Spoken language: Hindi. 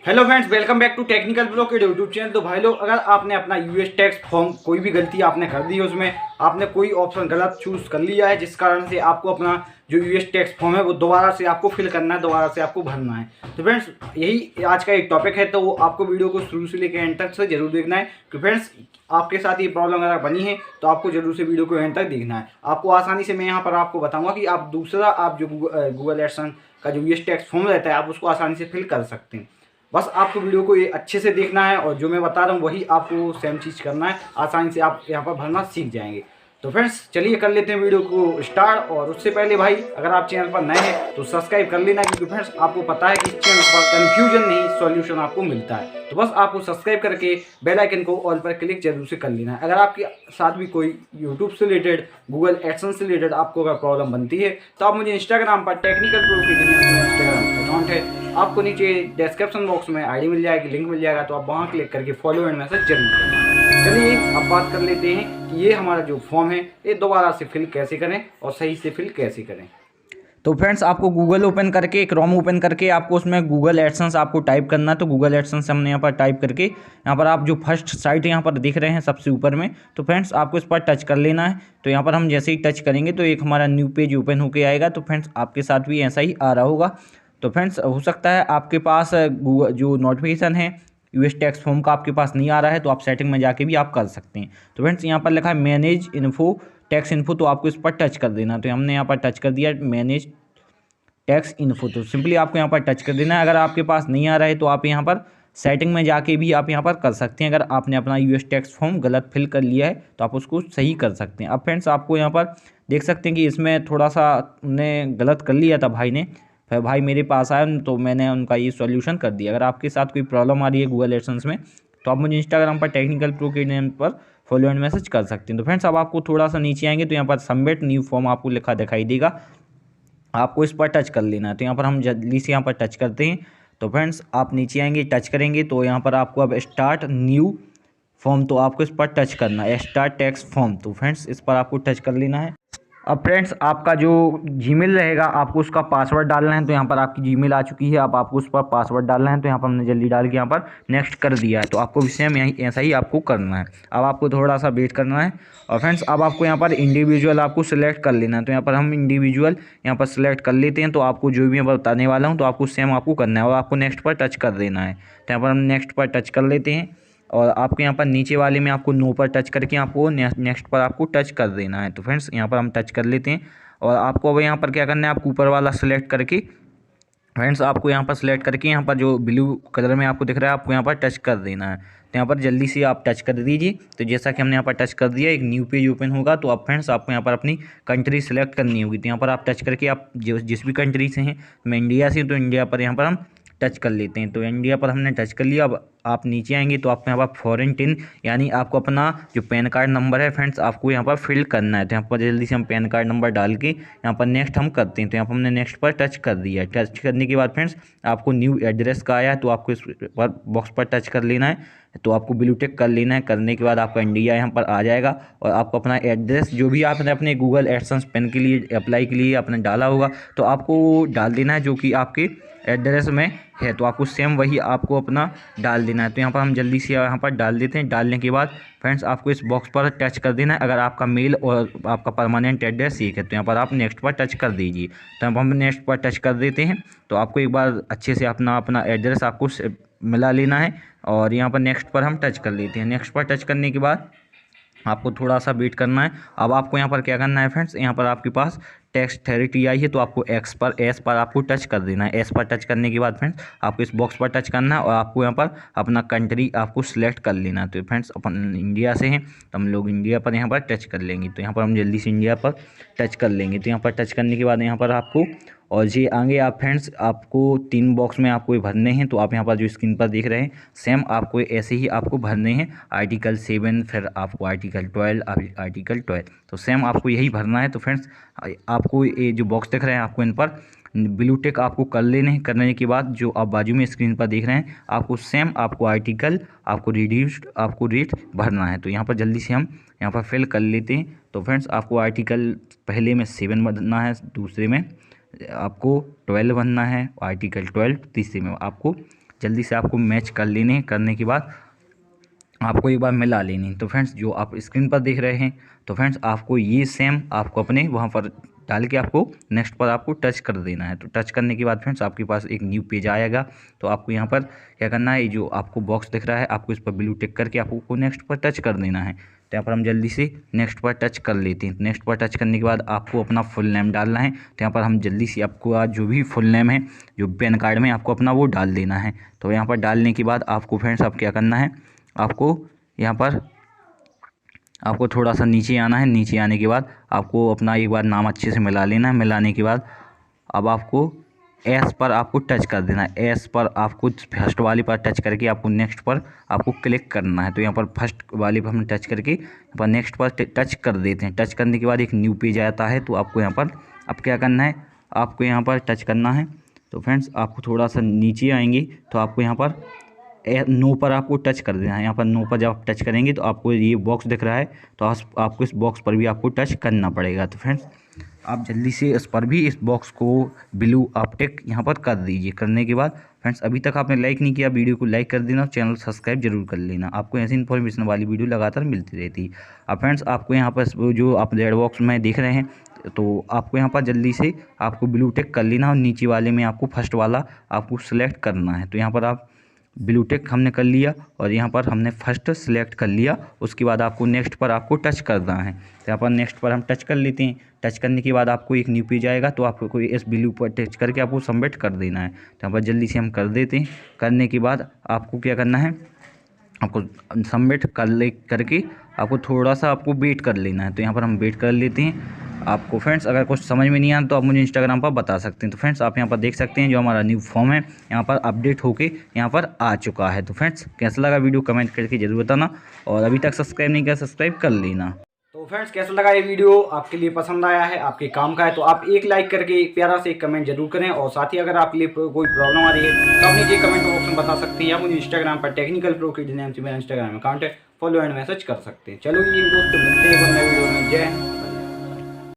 Hello friends, welcome back to technical blog के यूट्यूब चैनल। तो भाई लोग, अगर आपने अपना यूएस टैक्स फॉर्म कोई भी गलती आपने कर दी है, उसमें आपने कोई ऑप्शन गलत चूज़ कर लिया है, जिस कारण से आपको अपना जो यूएस टैक्स फॉर्म है वो दोबारा से आपको फिल करना है, दोबारा से आपको भरना है। तो फ्रेंड्स, यही आज का एक टॉपिक है, तो वो आपको वीडियो को शुरू से लेकर एंड तक से जरूर देखना है। तो फ्रेंड्स, आपके साथ ये प्रॉब्लम अगर बनी है तो आपको जरूर से वीडियो को एंड तक देखना है। आपको आसानी से मैं यहाँ पर आपको बताऊँगा कि आप दूसरा आप जो गूगल एडसेंस का जो यूएस टैक्स फॉर्म रहता है, आप उसको आसानी से फिल कर सकते हैं। बस आपको वीडियो को ये अच्छे से देखना है और जो मैं बता रहा हूँ वही आपको सेम चीज़ करना है। आसानी से आप यहाँ पर भरना सीख जाएंगे। तो फ्रेंड्स, चलिए कर लेते हैं वीडियो को स्टार्ट। और उससे पहले भाई, अगर आप चैनल पर नए हैं तो सब्सक्राइब कर लेना, क्योंकि फ्रेंड्स आपको पता है कि इस चैनल पर कन्फ्यूजन नहीं सॉल्यूशन आपको मिलता है। तो बस आपको सब्सक्राइब करके बेल आइकन को ऑल पर क्लिक जरूर से कर लेना है। अगर आपके साथ भी कोई यूट्यूब से रिलेटेड, गूगल एडसेंस से रिलेटेड आपको अगर प्रॉब्लम बनती है तो आप मुझे इंस्टाग्राम पर टेक्निकल प्रो के जरिए, इंस्टाग्राम अकाउंट है, आपको नीचे डिस्क्रिप्शन बॉक्स में आईडी मिल जाएगी, लिंक मिल जाएगा, तो आप वहाँ क्लिक करके फॉलो एंड मैसेज जरूर करना। चलिए अब बात कर लेते हैं कि ये हमारा जो फॉर्म है ये दोबारा से फिल कैसे करें और सही से फिल कैसे करें। तो फ्रेंड्स, आपको गूगल ओपन करके, क्रोम ओपन करके, आपको उसमें गूगल एडसेंस आपको टाइप करना है। तो गूगल एडसेंस हमने यहाँ पर टाइप करके, यहाँ पर आप जो फर्स्ट साइट यहाँ पर दिख रहे हैं सबसे ऊपर में, तो फ्रेंड्स आपको इस पर टच कर लेना है। तो यहाँ पर हम जैसे ही टच करेंगे तो एक हमारा न्यू पेज ओपन होके आएगा। तो फ्रेंड्स, आपके साथ भी ऐसा ही आ रहा होगा। तो फ्रेंड्स, हो सकता है आपके पास गूगल जो नोटिफिकेशन है यूएस टैक्स फॉर्म का आपके पास नहीं आ रहा है, तो आप सेटिंग में जाके भी आप कर सकते हैं। तो फ्रेंड्स, यहाँ पर लिखा है मैनेज इन्फो, टैक्स इन्फो, तो आपको इस पर टच कर देना। तो हमने यहाँ पर टच कर दिया मैनेज टैक्स इन्फो। तो सिंपली आपको यहाँ पर टच कर देना है। अगर आपके पास नहीं आ रहा है तो आप यहाँ पर सेटिंग में जाके भी आप यहाँ पर कर सकते हैं। अगर आपने अपना यूएस टैक्स फॉर्म गलत फिल कर लिया है तो आप उसको सही कर सकते हैं। अब फ्रेंड्स, आपको यहाँ पर देख सकते हैं कि इसमें थोड़ा सा उन्होंने गलत कर लिया था भाई ने, फिर भाई मेरे पास आया तो मैंने उनका ये सॉल्यूशन कर दिया। अगर आपके साथ कोई प्रॉब्लम आ रही है गूगल एडसेंस में तो आप मुझे इंस्टाग्राम पर टेक्निकल प्रो के नेम पर फॉलो एंड मैसेज कर सकते हैं। तो फ्रेंड्स, अब आपको थोड़ा सा नीचे आएंगे तो यहाँ पर सबमिट न्यू फॉर्म आपको लिखा दिखाई देगा, आपको इस पर टच कर लेना है। तो यहाँ पर हम जल्दी से यहाँ पर टच करते हैं। तो फ्रेंड्स, आप नीचे आएंगे, टच करेंगे तो यहाँ पर आपको अब स्टार्ट न्यू फॉर्म, तो आपको इस पर टच करना है, स्टार्ट टैक्स फॉर्म। तो फ्रेंड्स, इस पर आपको टच कर लेना है। अब फ्रेंड्स, आपका जो जीमेल रहेगा आपको उसका पासवर्ड डालना है। तो यहाँ पर आपकी जीमेल आ चुकी है, अब आपको उस पर पासवर्ड डालना है। तो यहाँ पर हमने जल्दी डाल के यहाँ पर नेक्स्ट कर दिया है। तो आपको भी सेम यही ऐसा ही आपको करना है। अब आपको थोड़ा सा वेट करना है। और फ्रेंड्स, अब आपको यहाँ पर इंडिविजुअल आपको सिलेक्ट कर लेना है। तो यहाँ पर हम इंडिविजुअल यहाँ पर सिलेक्ट कर लेते हैं। तो आपको जो भी मैं बताने वाला हूँ तो आपको सेम आपको करना है और आपको नेक्स्ट पर टच कर देना है। तो यहाँ पर हम नेक्स्ट पर टच कर लेते हैं और आपको यहाँ पर नीचे वाले में आपको नो पर टच करके आपको नेक्स्ट पर आपको टच कर देना है। तो फ्रेंड्स, यहाँ पर हम टच कर लेते हैं और आपको अब यहाँ पर क्या करना है, आपको ऊपर वाला सेलेक्ट करके, फ्रेंड्स आपको यहाँ पर सेलेक्ट करके यहाँ पर जो ब्लू कलर में आपको दिख रहा है आपको यहाँ पर टच कर देना है। तो यहाँ पर जल्दी से आप टच कर दीजिए। तो जैसा कि हमने यहाँ पर टच कर दिया, एक न्यू पेज ओपन होगा। तो आप फ्रेंड्स, आपको यहाँ पर अपनी कंट्री सेलेक्ट करनी होगी। तो यहाँ पर आप टच करके, आप जिस भी कंट्री से हैं, मैं इंडिया से हूँ तो इंडिया पर यहाँ पर हम टच कर लेते हैं। तो इंडिया पर हमने टच कर लिया। अब आप नीचे आएंगे तो आपको यहाँ पर फॉरेन टिन, यानी आपको अपना जो पैन कार्ड नंबर है फ्रेंड्स आपको यहाँ पर फिल करना है। तो यहाँ पर जल्दी से हम पैन कार्ड नंबर डाल के यहाँ पर नेक्स्ट हम करते हैं। तो यहाँ पर हमने नेक्स्ट पर टच कर दिया है। टच करने के बाद फ्रेंड्स, आपको न्यू एड्रेस का आया है तो आपको इस पर बॉक्स पर टच कर लेना है। तो आपको ब्लू टिक कर लेना है। करने के बाद आपका इंडिया यहाँ पर आ जाएगा और आपको अपना एड्रेस जो भी आपने अपने गूगल एडसेंस पेन के लिए अप्लाई के लिए आपने डाला होगा तो आपको डाल देना है, जो कि आपके एड्रेस में है। तो आपको सेम वही आपको अपना डाल देना है। तो यहाँ पर हम जल्दी से यहाँ पर डाल देते हैं। डालने के बाद फ्रेंड्स, आपको इस बॉक्स पर टच कर देना है अगर आपका मेल और आपका परमानेंट एड्रेस एक है। तो यहाँ पर आप नेक्स्ट पर टच कर दीजिए। तो अब हम नेक्स्ट पर टच कर देते हैं। तो आपको एक बार अच्छे से अपना एड्रेस आपको मिला लेना है और यहाँ पर नेक्स्ट पर हम टच कर लेते हैं। नेक्स्ट पर टच करने के बाद आपको थोड़ा सा वेट करना है। अब आपको यहाँ पर क्या करना है फ्रेंड्स, यहाँ पर आपके पास टेक्स्ट थेरेटी आई है तो आपको एस पर आपको टच कर देना है। एस पर टच करने के बाद फ्रेंड्स, आपको इस बॉक्स पर टच करना है और आपको यहाँ पर अपना कंट्री आपको सिलेक्ट कर लेना है। तो फ्रेंड्स, अपन इंडिया से हैं तो हम लोग इंडिया पर यहाँ पर टच कर लेंगे। तो यहाँ पर हम जल्दी से इंडिया पर टच कर लेंगे। तो यहाँ पर टच करने के बाद यहाँ पर आपको, और ये आगे आप फ्रेंड्स, आपको 3 बॉक्स में आपको भरने हैं। तो आप यहाँ पर जो स्क्रीन पर देख रहे हैं सेम आपको ऐसे ही आपको भरने हैं। आर्टिकल 7, फिर आपको आर्टिकल 12, आर्टिकल 12, तो सेम आपको यही भरना है। तो फ्रेंड्स, आपको ये जो बॉक्स दिख रहे हैं आपको इन पर ब्लू टिक आपको कर लेने हैं। करने के बाद जो आप बाजू में स्क्रीन पर देख रहे हैं आपको सेम आपको आर्टिकल आपको रिड्यूस्ड आपको रेट भरना है। तो यहाँ पर जल्दी से हम यहाँ पर फिल कर लेते हैं। तो फ्रेंड्स, आपको आर्टिकल पहले में 7 भरना है, दूसरे में आपको 12 बनना है, आर्टिकल 12 तीसरे में आपको जल्दी से आपको मैच कर लेने हैं। करने के बाद आपको एक बार मिला लेनी। तो फ्रेंड्स जो आप स्क्रीन पर देख रहे हैं, तो फ्रेंड्स आपको ये सेम आपको अपने वहाँ पर डाल के आपको नेक्स्ट पर आपको टच कर देना है। तो टच करने के बाद फ्रेंड्स आपके पास एक न्यू पेज आएगा। तो आपको यहाँ पर क्या करना है, ये जो आपको बॉक्स दिख रहा है आपको इस पर ब्लू टिक करके आपको नेक्स्ट पर टच कर देना है। तो यहाँ पर हम जल्दी से नेक्स्ट पर टच कर लेते हैं। नेक्स्ट पर टच करने के बाद आपको अपना फुल नेम डालना है। तो यहाँ पर हम जल्दी से आपको आज जो भी फुल नेम है जो पैन कार्ड में आपको अपना वो डाल देना है। तो यहाँ पर डालने के बाद आपको फ्रेंड्स आप क्या करना है, आपको यहाँ पर आपको थोड़ा सा नीचे आना है। नीचे आने के बाद आपको अपना एक बार नाम अच्छे से मिला लेना है। मिलाने के बाद अब आपको एस पर आपको टच कर देना है। एस पर आपको फर्स्ट वाली पर टच करके आपको नेक्स्ट पर आपको क्लिक करना है। तो यहाँ पर फर्स्ट वाले पर हम टच करके यहाँ पर नेक्स्ट पर टच कर देते हैं। टच करने के बाद एक न्यू पेज आता है। तो आपको यहाँ पर अब क्या करना है, आपको यहाँ पर टच करना है। तो फ्रेंड्स आपको थोड़ा सा नीचे आएंगे तो आपको यहाँ पर नो पर आपको टच कर देना है। यहाँ पर नो पर जब आप टच करेंगे तो आपको ये बॉक्स दिख रहा है, तो आपको इस बॉक्स पर भी आपको टच करना पड़ेगा। तो फ्रेंड्स आप जल्दी से इस पर भी इस बॉक्स को ब्लू आप टिक यहाँ पर कर दीजिए। करने के बाद फ्रेंड्स अभी तक आपने लाइक नहीं किया, वीडियो को लाइक कर देना और चैनल सब्सक्राइब जरूर कर लेना। आपको ऐसी इन्फॉर्मेशन वाली वीडियो लगातार मिलती रहती है। अब फ्रेंड्स आपको यहाँ पर जो आप रेड बॉक्स में देख रहे हैं, तो आपको यहाँ पर जल्दी से आपको ब्लू टिक कर लेना और नीचे वाले में आपको फर्स्ट वाला आपको सेलेक्ट करना है। तो यहाँ पर आप ब्लू टिक हमने कर लिया और यहाँ पर हमने फर्स्ट सेलेक्ट कर लिया। उसके बाद आपको नेक्स्ट पर आपको टच करना है। तो यहाँ पर नेक्स्ट पर हम टच कर लेते हैं। टच करने के बाद आपको एक न्यू पेज आएगा। तो आपको इस ब्लू पर टच करके आपको सबमिट कर देना है। तो यहाँ पर जल्दी से हम कर देते हैं। करने के बाद आपको क्या करना है, आपको सबमिट करके आपको थोड़ा सा आपको वेट कर लेना है। तो यहाँ पर हम वेट कर लेते हैं। आपको फ्रेंड्स अगर कुछ समझ में नहीं आया तो आप मुझे इंस्टाग्राम पर बता सकते हैं। तो फ्रेंड्स आप यहाँ पर देख सकते हैं जो हमारा न्यू फॉर्म है यहाँ पर अपडेट होके यहाँ पर आ चुका है। तो फ्रेंड्स कैसा लगा वीडियो कमेंट करके जरूर बताना, और अभी तक सब्सक्राइब नहीं किया सब्सक्राइब कर लेना। तो फ्रेंड्स कैसा लगा ये वीडियो, आपके लिए पसंद आया है, आपके काम का है, तो आप एक लाइक करके एक प्यारा से एक कमेंट जरूर करें। और साथ ही अगर आपके लिए कोई प्रॉब्लम आ रही है तो आप नीचे कमेंट ऑप्शन बता सकते हैं, या मुझे इंस्टाग्राम पर टेक्निकल प्रो किड्स नाम से मेरा इंस्टाग्राम अकाउंट है, फॉलो एंड मैसेज कर सकते हैं। चलो ये दोस्तों मिलते हैं एक नए वीडियो में। जय हिंद।